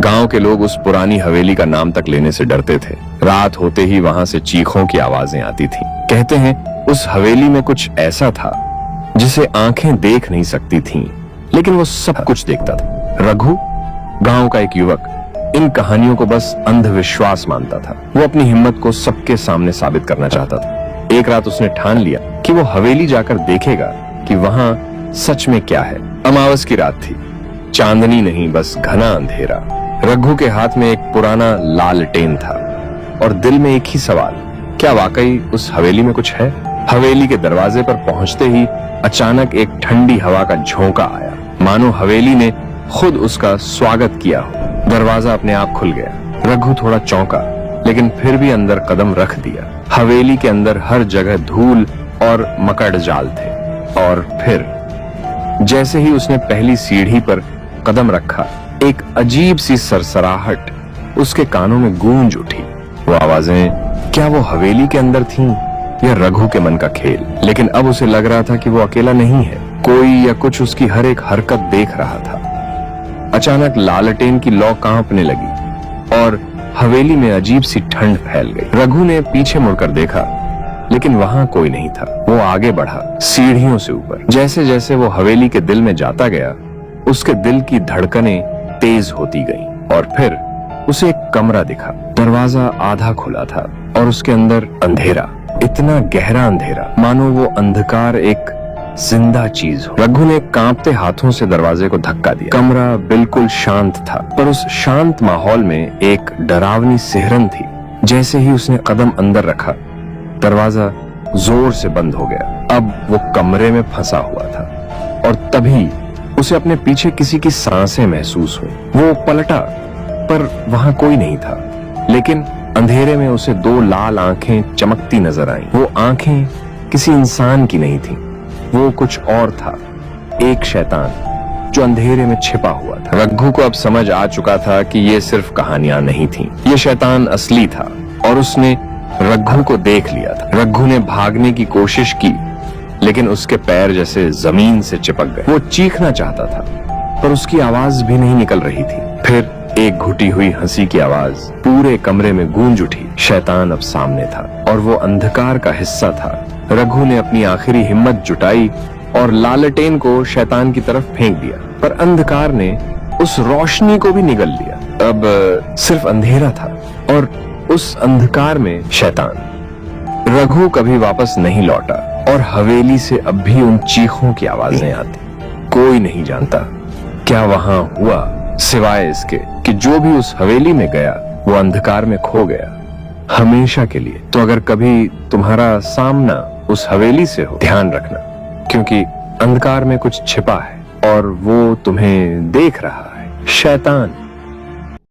गांव के लोग उस पुरानी हवेली का नाम तक लेने से डरते थे। रात होते ही वहां से चीखों की आवाजें आती थीं। कहते हैं उस हवेली में कुछ ऐसा था जिसे आंखें देख नहीं सकती थीं, लेकिन वो सब कुछ देखता था। रघु, गांव का एक युवक, इन कहानियों को बस अंधविश्वास मानता था। वो अपनी हिम्मत को सबके सामने साबित करना चाहता था। एक रात उसने ठान लिया कि वो हवेली जाकर देखेगा कि वहां सच में क्या है। अमावस की रात थी, चांदनी नहीं, बस घना अंधेरा। रघु के हाथ में एक पुराना लालटेन था और दिल में एक ही सवाल, क्या वाकई उस हवेली में कुछ है? हवेली के दरवाजे पर पहुंचते ही अचानक एक ठंडी हवा का झोंका आया, मानो हवेली ने खुद उसका स्वागत किया हो। दरवाजा अपने आप खुल गया। रघु थोड़ा चौंका, लेकिन फिर भी अंदर कदम रख दिया। हवेली के अंदर हर जगह धूल और मकड़ जाल थे। और फिर जैसे ही उसने पहली सीढ़ी पर कदम रखा, एक अजीब सी सरसराहट उसके कानों में गूंज उठी। वो आवाजें क्या वो हवेली के अंदर थीं या रघु के मन का खेल? लेकिन अब उसे लग रहा था कि वो अकेला नहीं है। कोई या कुछ उसकी हर एक हरकत देख रहा था। अचानक लालटेन की लौ कांपने लगी और हवेली में अजीब सी ठंड फैल गई। रघु ने पीछे मुड़कर देखा, लेकिन वहां कोई नहीं था। वो आगे बढ़ा, सीढ़ियों से ऊपर। जैसे जैसे वो हवेली के दिल में जाता गया, उसके दिल की धड़कनें तेज होती गईं और फिर उसे एक कमरा दिखा। दरवाजा आधा खुला था और उसके अंदर अंधेरा, इतना गहरा अंधेरा मानो वो अंधकार एक जिंदा चीज हो। रघु ने कांपते हाथों से दरवाजे को धक्का दिया। कमरा बिल्कुल शांत था, पर उस शांत माहौल में एक डरावनी सिहरन थी। जैसे ही उसने कदम अंदर रखा, दरवाजा जोर से बंद हो गया। अब वो कमरे में फंसा हुआ था और तभी उसे अपने पीछे किसी की सांसें महसूस हुई। वो पलटा, पर वहां कोई नहीं था, लेकिन अंधेरे में उसे दो लाल आंखें चमकती नजर आईं। वो आंखें किसी इंसान की नहीं थीं, वो कुछ और था, एक शैतान जो अंधेरे में छिपा हुआ था। रघु को अब समझ आ चुका था कि ये सिर्फ कहानियां नहीं थीं, ये शैतान असली था और उसने रघु को देख लिया था। रघु ने भागने की कोशिश की, लेकिन उसके पैर जैसे जमीन से चिपक गए। वो चीखना चाहता था, पर उसकी आवाज भी नहीं निकल रही थी। फिर एक घुटी हुई हंसी की आवाज पूरे कमरे में गूंज उठी। शैतान अब सामने था और वो अंधकार का हिस्सा था। रघु ने अपनी आखिरी हिम्मत जुटाई और लालटेन को शैतान की तरफ फेंक दिया, पर अंधकार ने उस रोशनी को भी निगल लिया। अब सिर्फ अंधेरा था और उस अंधकार में शैतान। रघु कभी वापस नहीं लौटा और हवेली से अब भी उन चीखों की आवाजें आती। कोई नहीं जानता क्या वहां हुआ, सिवाय इसके कि जो भी उस हवेली में गया वो अंधकार में खो गया, हमेशा के लिए। तो अगर कभी तुम्हारा सामना उस हवेली से हो, ध्यान रखना, क्योंकि अंधकार में कुछ छिपा है और वो तुम्हें देख रहा है। शैतान।